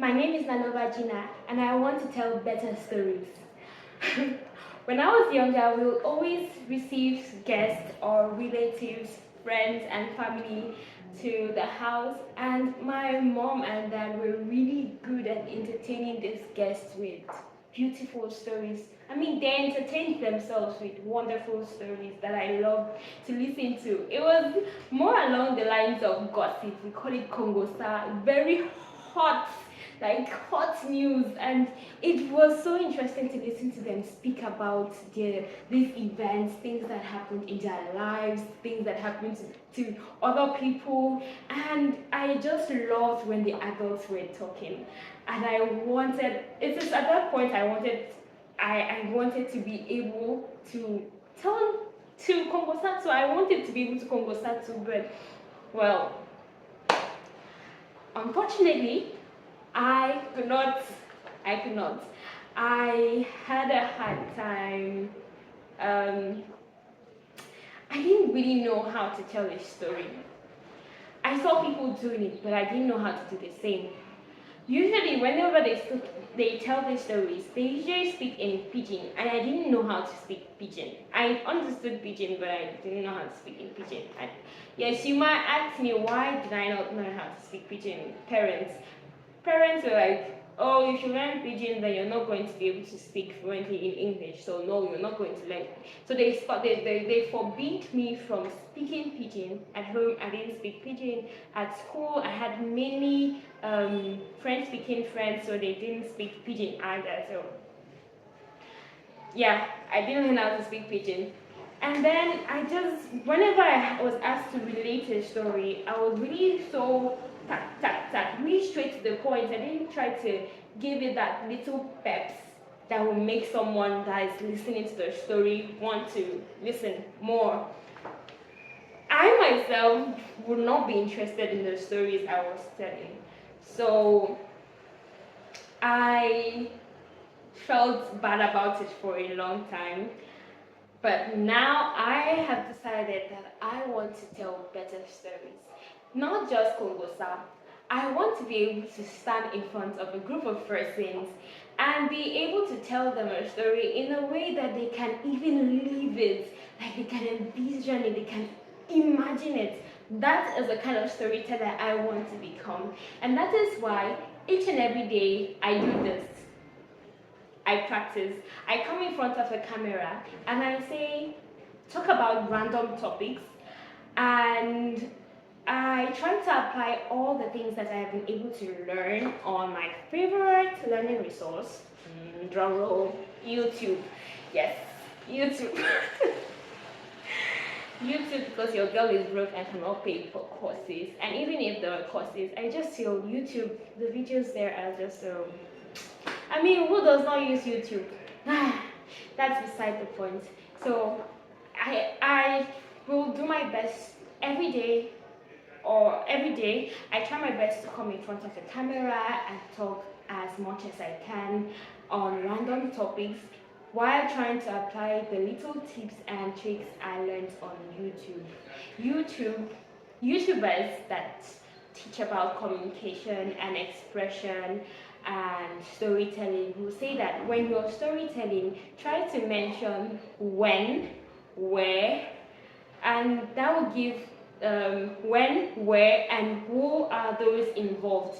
My name is Nalowa Geena, and I want to tell better stories. When I was younger, we would always receive guests or relatives, friends, and family to the house, and my mom and dad were really good at entertaining these guests with beautiful stories. I mean, they entertained themselves with wonderful stories that I love to listen to. It was more along the lines of gossip. We call it Congo Star, very hot, like hot news, and it was so interesting to listen to them speak about these events, things that happened in their lives, things that happened to other people, and I just loved when the adults were talking, and it is at that point I wanted to be able to tell to conversate, so I wanted to be able to conversate too, but well, unfortunately, I could not. I could not. I had a hard time. Um, I didn't really know how to tell a story. I saw people doing it, but I didn't know how to do the same. Usually, whenever they tell these stories, they usually speak in pidgin, and I didn't know how to speak pidgin. I understood pidgin, but I didn't know how to speak in pidgin. And yes, you might ask me, why did I not know how to speak pidgin? Parents were like, oh, if you learn pidgin, then you're not going to be able to speak fluently in English. So no, you're not going to learn. So they forbid me from speaking pidgin. At home, I didn't speak pidgin. At school, I had many French-speaking friends, so they didn't speak pidgin either. So yeah, I didn't learn how to speak pidgin. And then whenever I was asked to relate a story, I was really so really straight to the point. I didn't try to give it that little peps that will make someone that is listening to the story want to listen more. I myself would not be interested in the stories I was telling. So I felt bad about it for a long time. But now I have decided that I want to tell better stories. Not just Kongosa. I want to be able to stand in front of a group of persons and be able to tell them a story in a way that they can even live it, like they can envision it, they can imagine it. That is the kind of storyteller I want to become. And that is why each and every day I do this. I practice. I come in front of a camera and I talk about random topics, and I try to apply all the things that I have been able to learn on my favorite learning resource, drum roll, YouTube. Yes, YouTube. YouTube, because your girl is broke and cannot pay for courses. And even if there are courses, I just feel YouTube, the videos there are just so... I mean, who does not use YouTube? That's beside the point. So I will do my best every day, I try my best to come in front of the camera and talk as much as I can on random topics while trying to apply the little tips and tricks I learned on YouTubers that teach about communication and expression and storytelling will say that when you're storytelling, try to mention when, where, and that will give when, where, and who are those involved,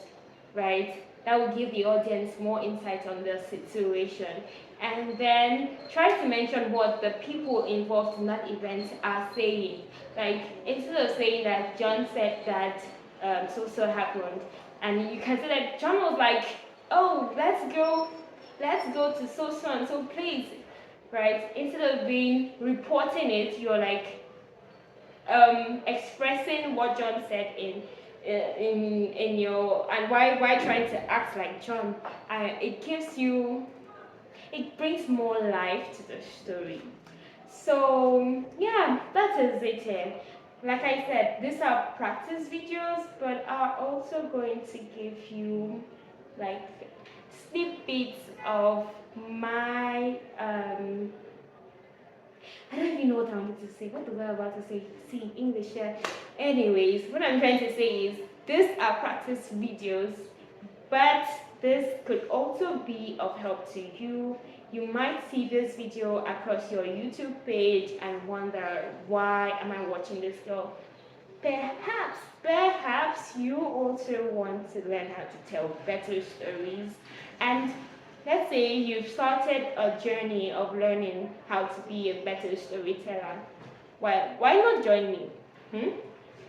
right? That will give the audience more insight on the situation. And then try to mention what the people involved in that event are saying. Like, instead of saying that John said that so happened, and you can say that John was like, oh, let's go to so and so place, right? Instead of reporting it, you're like expressing what John said in your, and why trying to act like John. It brings more life to the story. So yeah, that is it here. Like I said, these are practice videos, but are also going to give you like snippets of my I don't even know what I wanted to say. What was I about to say? See, English here. Anyways, what I'm trying to say is these are practice videos, but this could also be of help to you. You might see this video across your YouTube page and wonder, why am I watching this girl? Perhaps you also want to learn how to tell better stories, and let's say you've started a journey of learning how to be a better storyteller. Well, why not join me?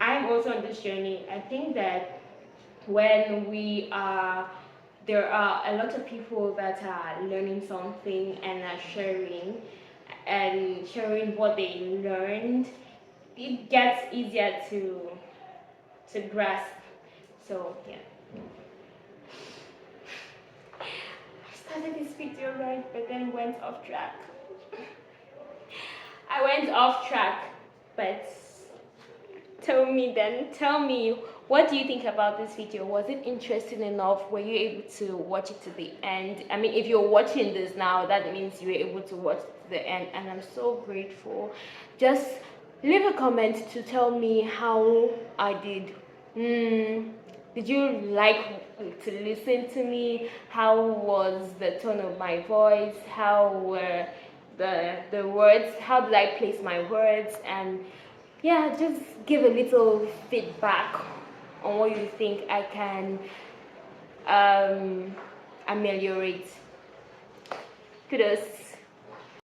I'm also on this journey. I think that when we are there are a lot of people that are learning something and are sharing what they learned, it gets easier to grasp. So yeah, I started this video right, but then went off track. I went off track, but tell me, what do you think about this video? Was it interesting enough? Were you able to watch it to the end? I mean, if you're watching this now, that means you were able to watch it to the end, and I'm so grateful. Just leave a comment to tell me how I did. Did you like to listen to me? How was the tone of my voice? How were the words? How did I place my words? And yeah, just give a little feedback on what you think I can ameliorate. Kudos.